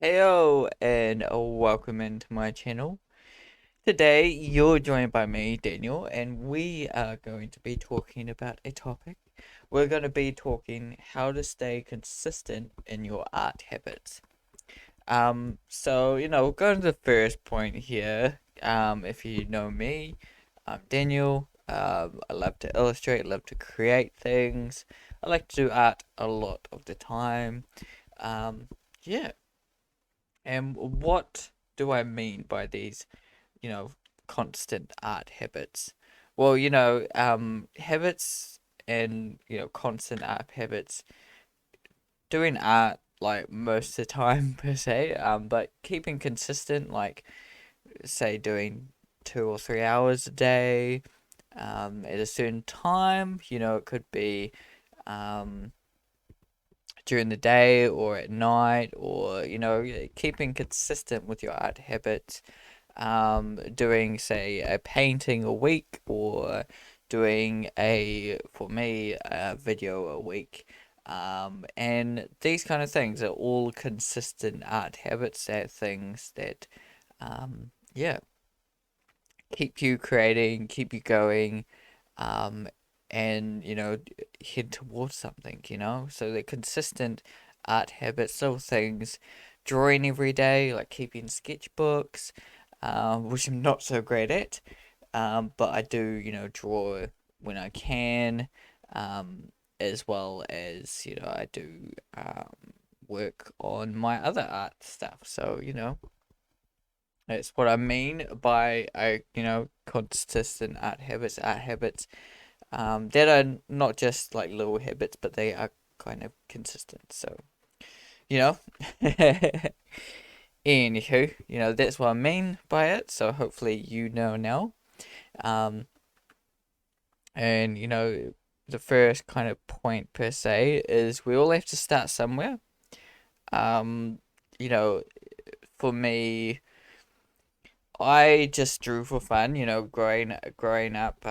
Heyo and welcome into my channel. Today you're joined by me, Daniel, and we are going to be talking about a topic. We're going to be talking how to stay consistent in your art habits. Going to the first point here. If you know me, I'm Daniel. I love to illustrate, love to create things. I like to do art a lot of the time. Um, yeah. And what do I mean by these, you know, constant art habits? Well, habits and, constant art habits, doing art like most of the time per se, but keeping consistent, like say doing 2 or 3 hours a day, at a certain time, it could be, um, during the day or at night, or keeping consistent with your art habits, doing say a painting a week, or doing a for me a video a week, and these kind of things are all consistent art habits, that things that yeah, keep you creating, keep you going, um, and head towards something. So the consistent art habits, little things, drawing every day, like keeping sketchbooks, which I'm not so great at, but I do, draw when I can, as well as I do work on my other art stuff. So that's what I mean by consistent art habits, that are not just like little habits, but they are kind of consistent. So, you know, anywho, that's what I mean by it. So hopefully you know now. Um, and the first kind of point per se is we all have to start somewhere. Um, you know, for me, I just drew for fun. Growing up,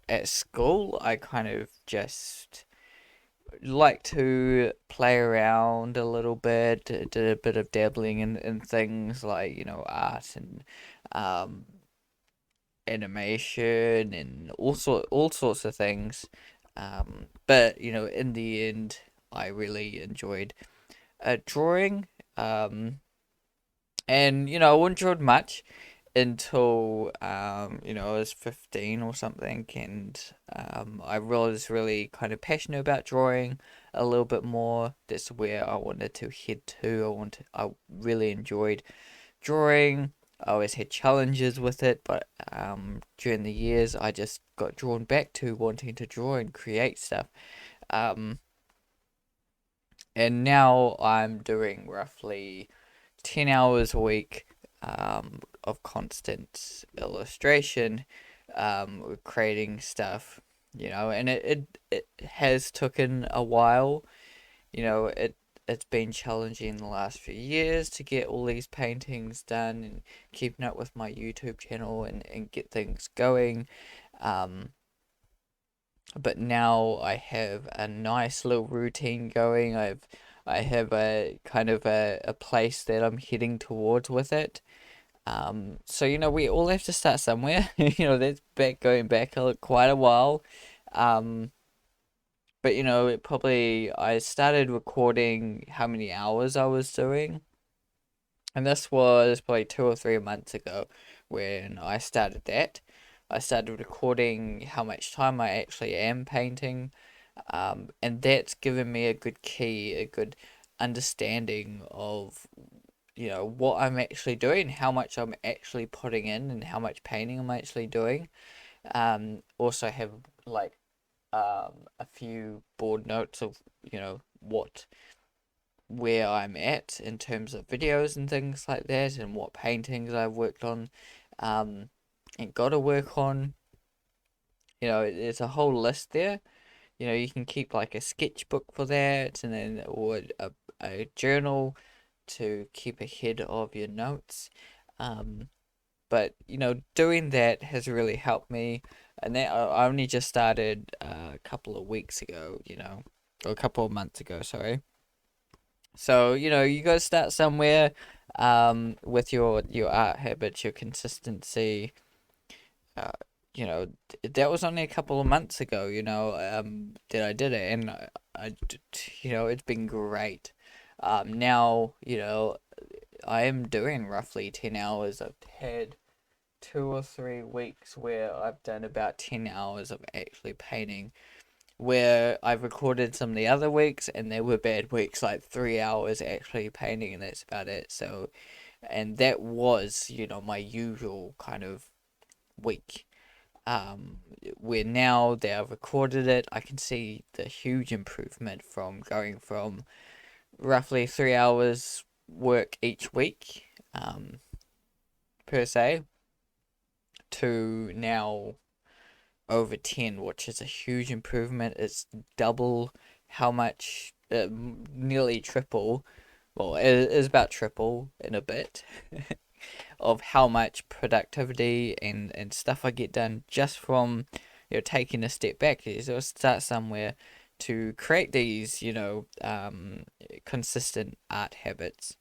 at school, I kind of just like to play around a little bit, did a bit of dabbling in things like, art and um, animation and all sorts of things. But in the end, I really enjoyed drawing. Um, and I wouldn't draw much until I was 15 or something, and I was really kind of passionate about drawing a little bit more. That's where I wanted to head to. I really enjoyed drawing. I always had challenges with it, but during the years I just got drawn back to wanting to draw and create stuff. Um, and now I'm doing roughly 10 hours a week, of constant illustration, creating stuff, and it has taken a while. It's been challenging the last few years to get all these paintings done and keeping up with my YouTube channel and get things going. Um, but now I have a nice little routine going. I have a kind of a place that I'm heading towards with it. So we all have to start somewhere. That's going back quite a while. Um, but it probably I started recording how many hours I was doing, and this was probably 2 or 3 months ago when I started that. I started recording how much time I actually am painting, and that's given me a good key, a good understanding of what I'm actually doing, how much I'm actually putting in, and how much painting I'm actually doing. Also have like a few board notes of what where I'm at in terms of videos and things like that, and what paintings I've worked on, um, and got to work on. There's a whole list there. You can keep like a sketchbook for that, and then or a journal to keep ahead of your notes. Um, but doing that has really helped me, and that I only just started a couple of weeks ago, or a couple of months ago, sorry. So, you got to start somewhere with your art habits, your consistency. Uh, that was only a couple of months ago, that I did it, and it's been great. Now, I am doing roughly 10 hours. I've had 2 or 3 weeks where I've done about 10 hours of actually painting, where I've recorded some of the other weeks and they were bad weeks, like 3 hours actually painting, and that's about it. So, and that was, my usual kind of week. Um, where now that I've recorded it, I can see the huge improvement from going from roughly 3 hours work each week, per se, to now over 10, which is a huge improvement. It's double how much, nearly triple. Well, it is about triple in a bit of how much productivity and stuff I get done just from, taking a step back. So start somewhere to create these, consistent art habits.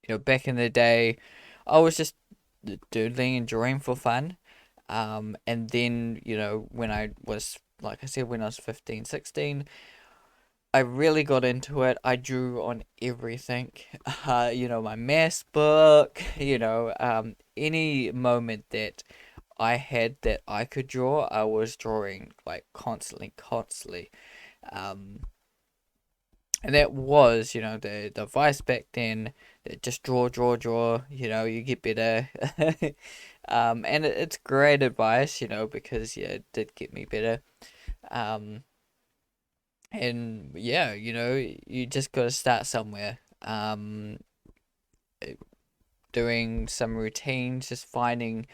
Back in the day, I was just doodling and drawing for fun. And then, when I was, like I said, when I was 15, 16, I really got into it. I drew on everything. My maths book, any moment that I had that I could draw, I was drawing like constantly, constantly. Um, and that was, the advice back then, that just draw, draw, draw, you get better. And it's great advice, because, yeah, it did get me better. Um, and yeah, you just got to start somewhere. Eh, Doing some routines, just finding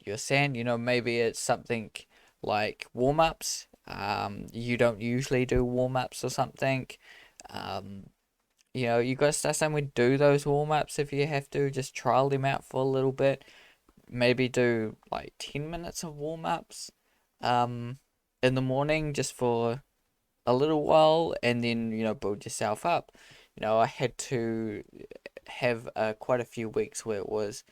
your sand, maybe it's something like warm ups. You don't usually do warm ups or something. Um, you got to start somewhere, do those warm ups if you have to, just trial them out for a little bit. Maybe do like 10 minutes of warm ups um, in the morning just for a little while, and then, build yourself up. I had to have quite a few weeks where it was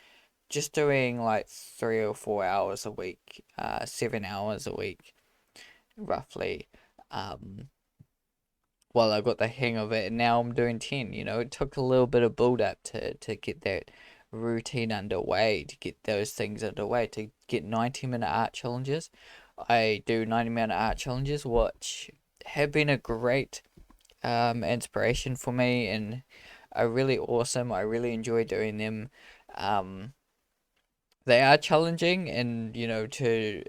just doing like 3 or 4 hours a week, 7 hours a week, roughly. Um, well, I got the hang of it, and now I'm doing 10. It took a little bit of build up to get that routine underway, to get those things underway, to get 90-minute art challenges. I do 90-minute art challenges, which have been a great inspiration for me, and are really awesome. I really enjoy doing them. Um, they are challenging, and to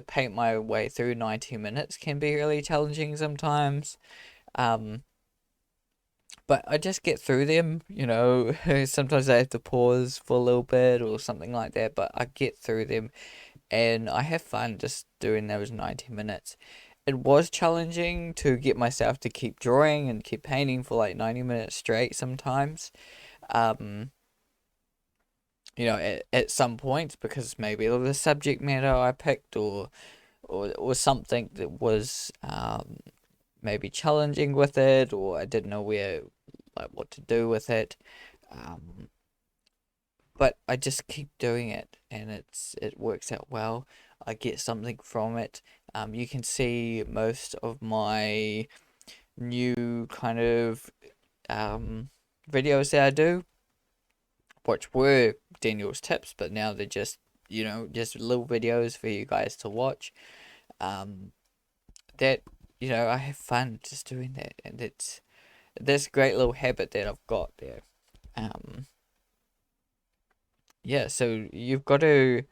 paint my way through 90 minutes can be really challenging sometimes. Um, but I just get through them. Sometimes I have to pause for a little bit or something like that, but I get through them and I have fun just doing those 90 minutes. It was challenging to get myself to keep drawing and keep painting for like 90 minutes straight sometimes. Um, at some points, because maybe of the subject matter I picked, or something that was maybe challenging with it, or I didn't know where, like, what to do with it. Um, but I just keep doing it, and it works out well. I get something from it. You can see most of my new kind of videos that I do, which were Daniel's tips, but now they're just little videos for you guys to watch. Um, that I have fun just doing that, and it's this great little habit that I've got there. Um, yeah, so you've got to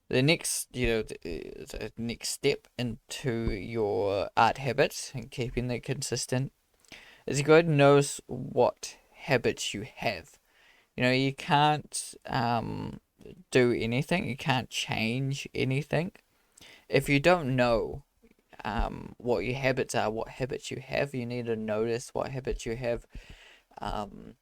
the next the next step into your art habits and keeping them consistent is you got to notice what habits you have. You can't do anything. You can't change anything if you don't know what your habits are, what habits you have. You need to notice what habits you have. Um,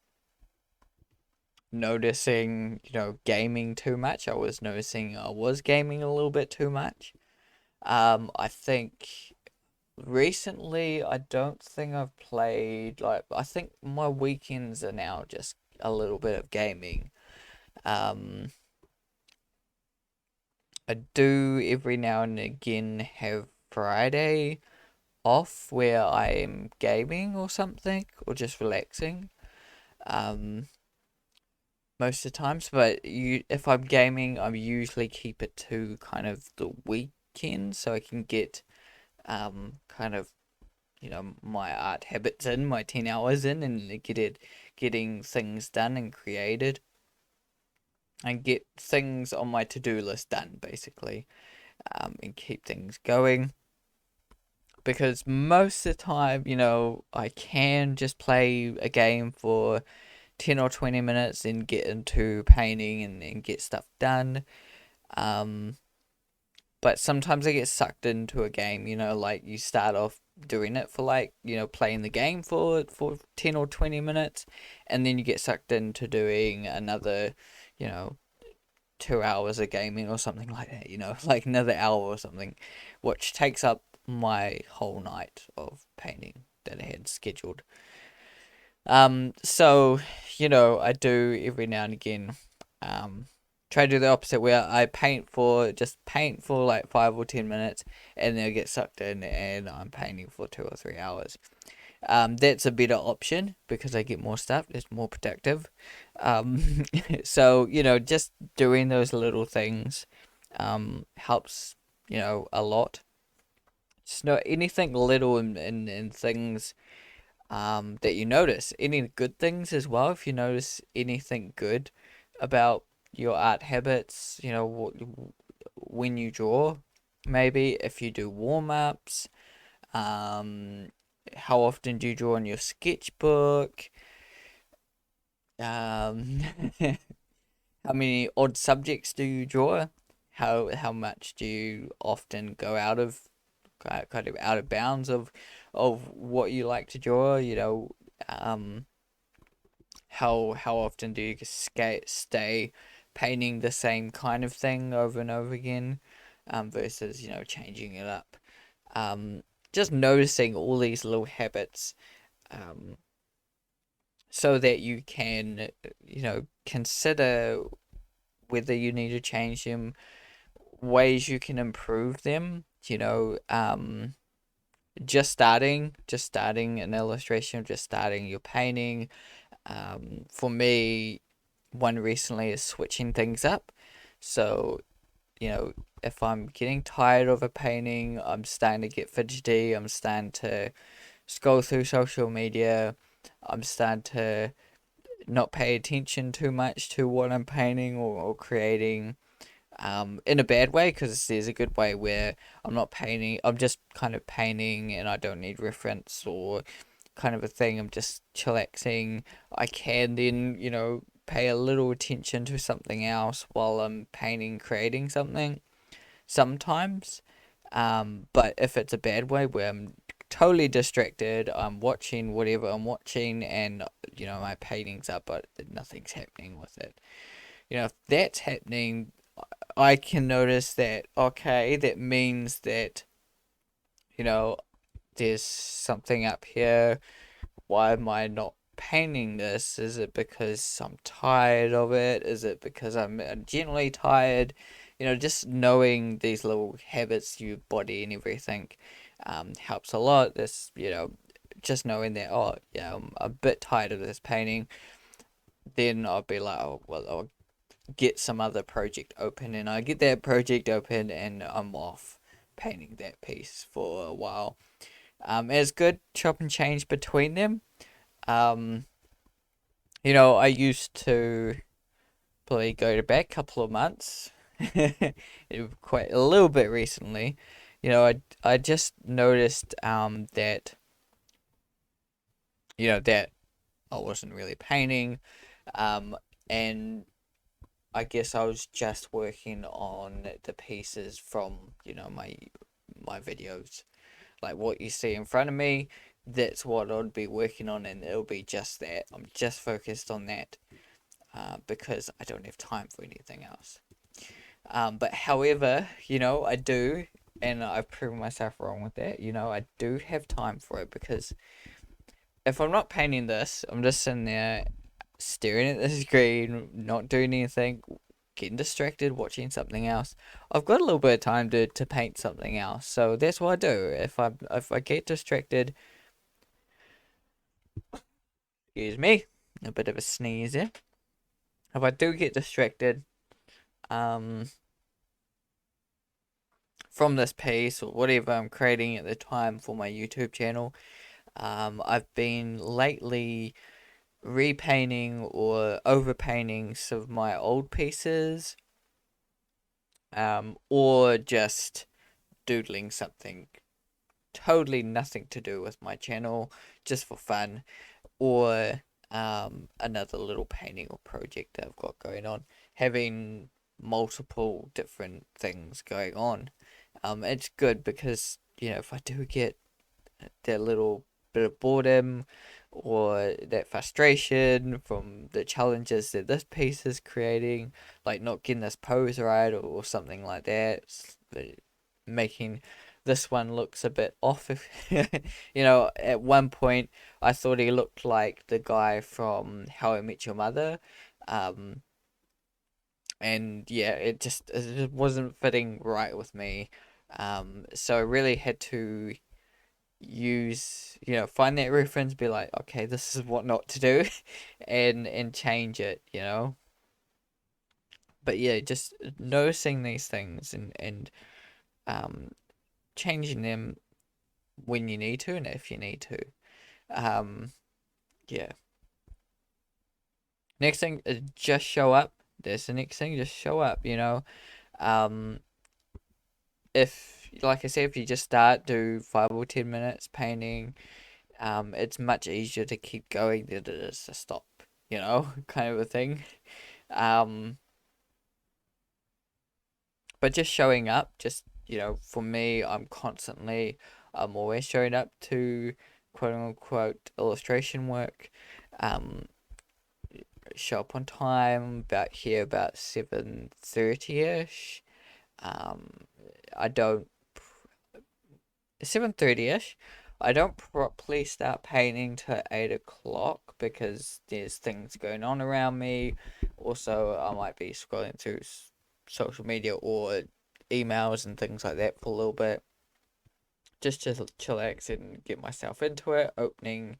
Noticing, gaming too much. I was noticing I was gaming a little bit too much. I think Recently, I don't think I've played, like, I think my weekends are now just a little bit of gaming. Um, I do every now and again have Friday off where I'm gaming or something, or just relaxing. Um, most of the times, but if I'm gaming, I usually keep it to kind of the weekend so I can get kind of my art habits in, my 10 hours in, and getting things done and created, and get things on my to-do list done basically, and keep things going. Because most of the time, I can just play a game for 10 or 20 minutes and get into painting and get stuff done. Um, but sometimes I get sucked into a game, like you start off doing it for like, playing the game for 10 or 20 minutes, and then you get sucked into doing another, you know, 2 hours of gaming or something like that, like another hour or something, which takes up my whole night of painting that I had scheduled. So, I do every now and again, um, try to do the opposite where I paint for like 5 or 10 minutes, and then I get sucked in and I'm painting for 2 or 3 hours. That's a better option because I get more stuff. It's more productive. So, just doing those little things, helps, a lot. Just know anything little in things that you notice. Any good things as well. If you notice anything good about your art habits, when you draw, maybe if you do warm ups, um, how often do you draw in your sketchbook? Um, how many odd subjects do you draw? How much do you often go out of kind of out of bounds of what you like to draw? Um, how often do you stay painting the same kind of thing over and over again, versus changing it up. Um, just noticing all these little habits, um, so that you can consider whether you need to change them, ways you can improve them. Just starting an illustration, just starting your painting. For me, one recently is switching things up. So, you know, if I'm getting tired of a painting, I'm starting to get fidgety, I'm starting to scroll through social media, I'm starting to not pay attention too much to what I'm painting or creating, in a bad way, because there's a good way where I'm not painting, I'm just kind of painting and I don't need reference or kind of a thing. I'm just chillaxing. I can then, pay a little attention to something else while I'm painting, creating something sometimes. But if it's a bad way where I'm totally distracted, I'm watching whatever I'm watching and, my painting's up, but nothing's happening with it. If that's happening, I can notice that, okay, that means that, you know, there's something up here. Why am I not painting this? Is it because I'm tired of it? Is it because I'm generally tired? Just knowing these little habits, your body and everything, helps a lot. Just knowing that, oh, yeah, I'm a bit tired of this painting, then I'll be like, oh, well, I'll get some other project open, and I get that project open and I'm off painting that piece for a while. It's good chop and change between them. Um, I used to probably go to back a couple of months, quite a little bit recently. I just noticed that I wasn't really painting, and I guess I was just working on the pieces from my videos, like what you see in front of me. That's what I'd be working on, and it'll be just that. I'm just focused on that, because I don't have time for anything else. But however, I do. and I've proven myself wrong with that. I do have time for it because if I'm not painting this, I'm just sitting there staring at the screen, not doing anything, getting distracted, watching something else. I've got a little bit of time to paint something else, so that's what I do. If I get distracted, excuse me, a bit of a sneeze there. If I do get distracted, um, from this piece or whatever I'm creating at the time for my YouTube channel, I've been lately repainting or overpainting some of my old pieces, or just doodling something totally nothing to do with my channel, just for fun, or another little painting or project that I've got going on, having multiple different things going on. It's good because if I do get that little bit of boredom or that frustration from the challenges that this piece is creating, like not getting this pose right or something like that, making this one looks a bit off. At one point I thought he looked like the guy from How I Met Your Mother. Um, and yeah, it just wasn't fitting right with me. So I really had to find that reference, be like, okay, this is what not to do, and change it. But yeah, just noticing these things and um changing them when you need to and if you need to. Um, yeah. Next thing is just show up. That's the next thing. Just show up. Um, if like I said, if you just start, do 5 or 10 minutes painting, it's much easier to keep going than it is to stop. Kind of a thing. Um, but just showing up, just for me, I'm always showing up to quote unquote illustration work. Um, show up on time, about 7:30 ish. Um, I don't 7:30 ish. I don't properly start painting till 8 o'clock because there's things going on around me. Also, I might be scrolling through social media or emails and things like that for a little bit, just to chillax and get myself into it, opening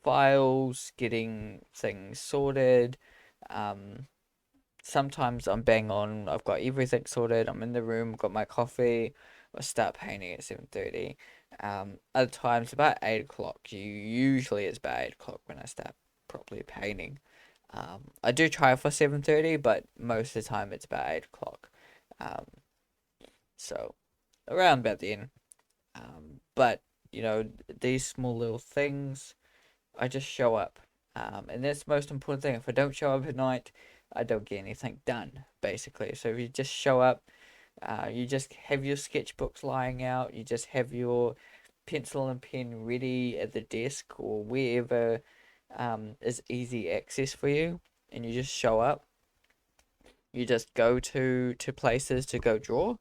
files, getting things sorted. Um, Sometimes I'm bang on. I've got everything sorted. I'm in the room, got my coffee. I start painting at 7:30. Other times about 8 o'clock. Usually it's about 8 o'clock when I start properly painting. I do try for 7:30, but most of the time it's about 8 o'clock. Um, so around about then. But these small little things, I just show up. And that's the most important thing. If I don't show up at night, I don't get anything done, basically. So if you just show up, you just have your sketchbooks lying out, you just have your pencil and pen ready at the desk or wherever is easy access for you, and you just show up. You just go to places to go draw.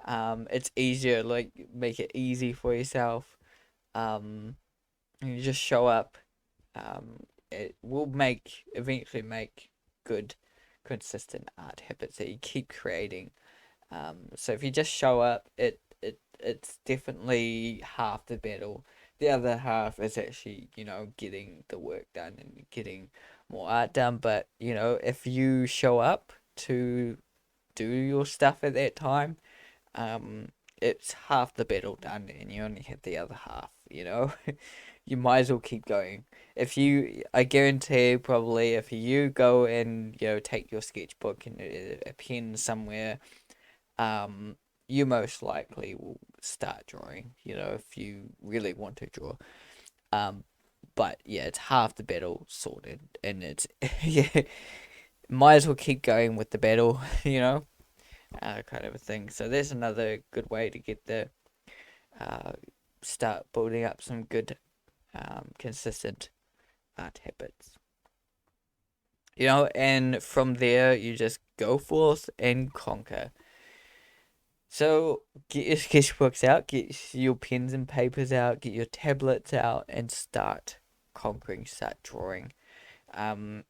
It's easier, like make it easy for yourself. Um, and you just show up. It will eventually make good, consistent art habits that you keep creating. So if you just show up, it's definitely half the battle. The other half is actually, getting the work done and getting more art done. But, if you show up to do your stuff at that time, um, it's half the battle done and you only hit the other half. You might as well keep going. I guarantee probably if you go and, take your sketchbook and a pen somewhere, um, you most likely will start drawing, if you really want to draw. Um, but yeah, it's half the battle sorted, and it's yeah, might as well keep going with the battle, kind of a thing. So there's another good way to get uh, start building up some good, consistent art habits. And from there you just go forth and conquer. So get your sketchbooks out, get your pens and papers out, get your tablets out, and start conquering, start drawing. Um,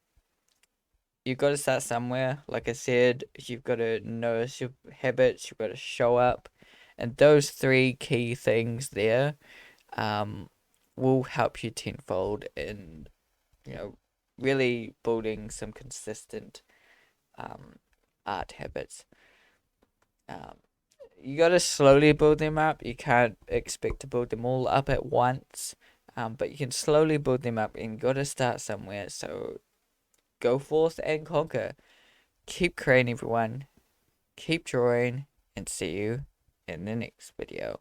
you've got to start somewhere. Like I said, you've got to notice your habits, you've got to show up, and those three key things there um, will help you tenfold in, you know, really building some consistent um, art habits. Um, you got to slowly build them up. You can't expect to build them all up at once, but you can slowly build them up, and you got to start somewhere. So go forth and conquer. Keep creating, everyone. Keep drawing, and see you in the next video.